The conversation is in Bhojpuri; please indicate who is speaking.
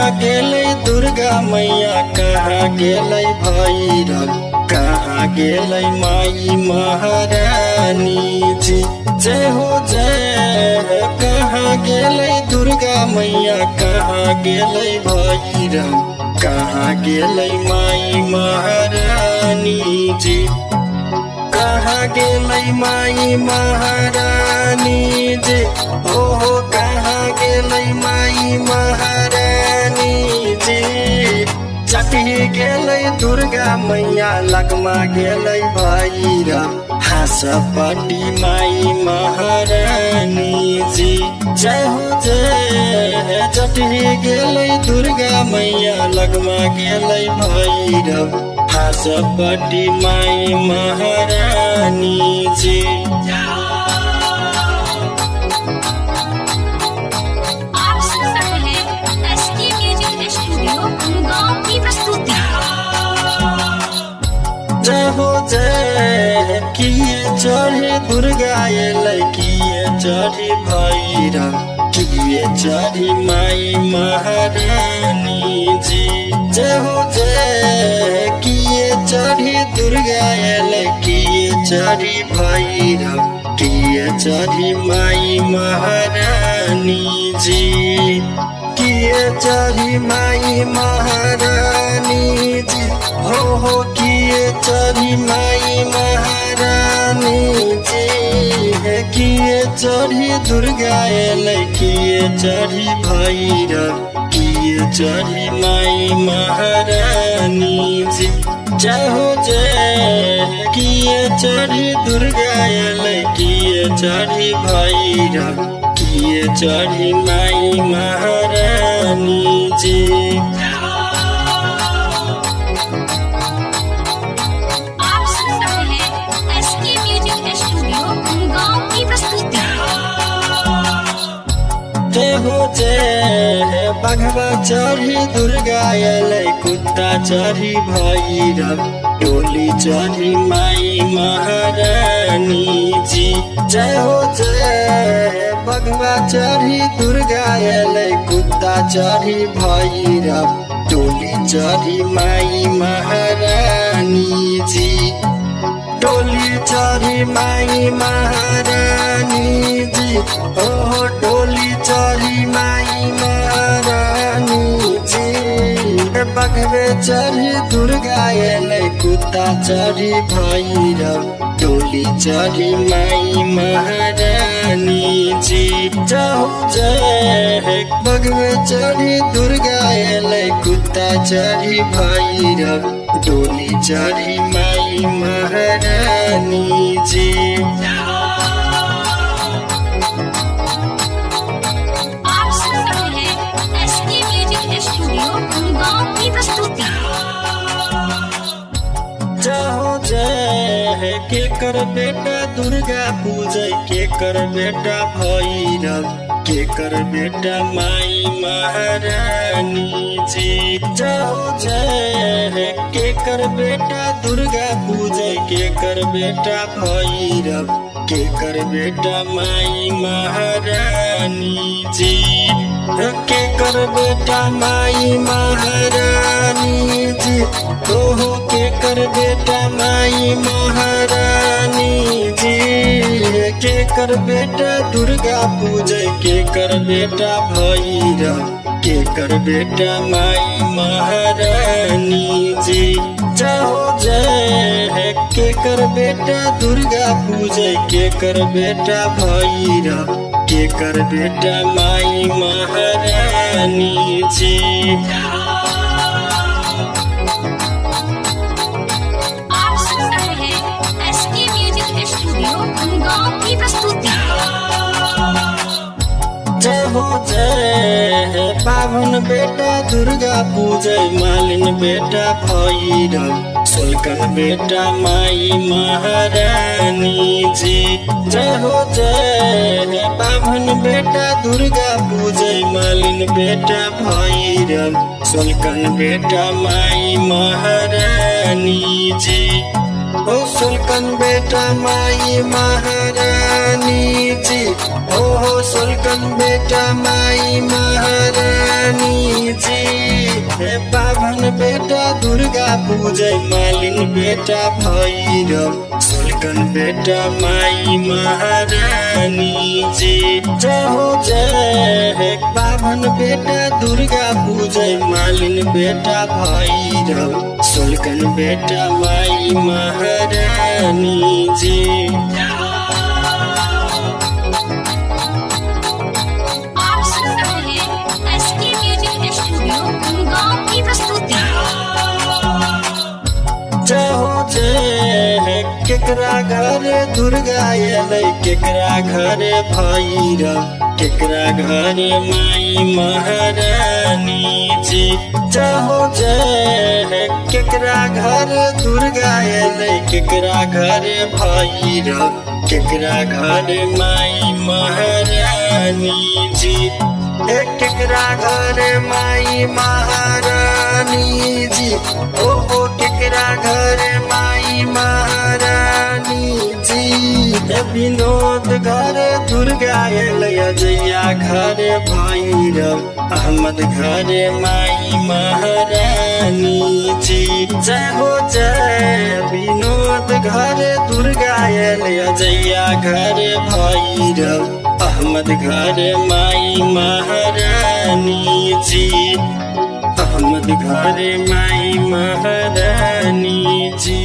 Speaker 1: कहाँ गेलै दुर्गा मैया, कहाँ गेलै भैरव, कहाँ गेलै माई महारानी जी। जय हो जय, कहाँ गेलै दुर्गा मैया, कहाँ गेलै भैरव, कहाँ गेलै माई महारानी जी। कहाँ गेलै माई महारानी जी, ओहो कहाँ गेलै माई महारानी जी। चटी गेलै दुर्गा मैया, लगमा गेलै भैरव, हाँसपट्टी माई महारानी जी। जय हो जय, चटी गेलै दुर्गा मैया, लगमा गेलै भैरव, हाँसपट्टी माई महारानी जी।
Speaker 2: आप सुन रहे हैं एसके म्यूजिक स्टूडियो गुड़गांव की प्रस्तुति।
Speaker 1: जय हो जय, किए चढ़े दुर्गा एलै, किए चढ़ी भैरव, किए चढ़ी माई महारानी जी। जय हो जय, किए चढ़ी दुर्गा एलै, किए चढ़ी भैरव, किए चढ़ी माई महारानी जी। किए चढ़ी माई महारानी जी, हो किए चढ़ी माई महारानी जी। किए चढ़ी दुर्गा एलै, किए चढ़ी भैरव, किए चढ़ी माई महारानी जी। जय हो जय, किए चढ़ी दुर्गा एलै, किए चढ़ी भैरव, किए चढ़ी माई महारानी जी।
Speaker 2: आप सुन रहे हैं एसके म्यूजिक स्टूडियो गुड़गांव की प्रस्तुति।
Speaker 1: जय हो जय, बघवा चढ़ी दुर्गा एलै, कुत्ता चढ़ी भैरव, टोली चढ़ी माई महारानी जी। जय हो जय, बघवा चढ़ी दुर्गा एलै, कुत्ता चढ़ी भैरव, टोली चढ़ी माई महारानी जी। टोली चढ़ी माई महारानी जी, ओहो टोली चढ़ी माई महारानी जी। बघवे चढ़ी दुर्गा एलै, कुत्ता चढ़ी भैरव, टोली चढ़ी माई महारानी जी। जय हो जय, बघवे चढ़ी दुर्गा एलै, कुत्ता चढ़ी भैरव, टोली चढ़ी माई महारानी जी।
Speaker 2: आप सुन रहे हैं एसके म्यूजिक स्टूडियो गुड़गांव की प्रस्तुति।
Speaker 1: जय हो जय, केकर बेटा दुर्गा पूजै, केकर बेटा भैरव, केकर बेटा माई महारानी जी। जय हो जय, केकर बेटा दुर्गा पूजै, केकर बेटा भैरव, केकर बेटा माई महारानी जी। केकर बेटा माई महारानी जी, ओहो केकर बेटा माई महारानी जी। केकर बेटा दुर्गा पूजै, केकर बेटा भैरव, केकर बेटा माई महारानी जी। जय हो जय, केकर बेटा दुर्गा पूजै, केकर बेटा भैरव, केकर बेटा माई महारानी जी।
Speaker 2: आप सुन रहे हैं एसके म्यूजिक स्टूडियो गुड़गांव की प्रस्तुति।
Speaker 1: जय हो जय, पावन बेटा दुर्गा पूजै, मालिन बेटा भैरव, सोलकन बेटा माई महारानी जी। जय हो जय, पावन बेटा दुर्गा पूजै, मालिन बेटा भैरव, सोलकन बेटा माई महारानी जी। ओ सुल्कन बेटा माई महारानी जी, ओ सुल्कन बेटा माई महारानी जी। बेटा दुर्गा पूजै मालिन बेटा भैरव सोल्कन बेटा माई महारानी जी जय हो जय पावन बेटा दुर्गा पूजै मालिन बेटा भैरव सोल्कन बेटा माई महारानी जी।
Speaker 2: आप सुन रहे हैं एसके म्यूजिक स्टूडियो गुड़गांव की प्रस्तुति।
Speaker 1: जय हो जय केकरा घरे दुर्गा एलै केकरा घरे भैरव केकरा घरे माई महारानी जी जय हो जय केकरा घरे दुर्गा एलै केकरा घरे भैरव केकरा घरे माई महारानी जी केकरा घरे माई महारानी जी ओ केकरा घरे माई महारानी जी विनोद घरे दुर्गा एलै अजया घरे भैरव अहमद घरे माई महारानी जी जय हो जय विनोद घरे दुर्गा एलै अजया घरे भैरव अहमद घरे माई महारानी जी अहमद घरे माई महारानी जी।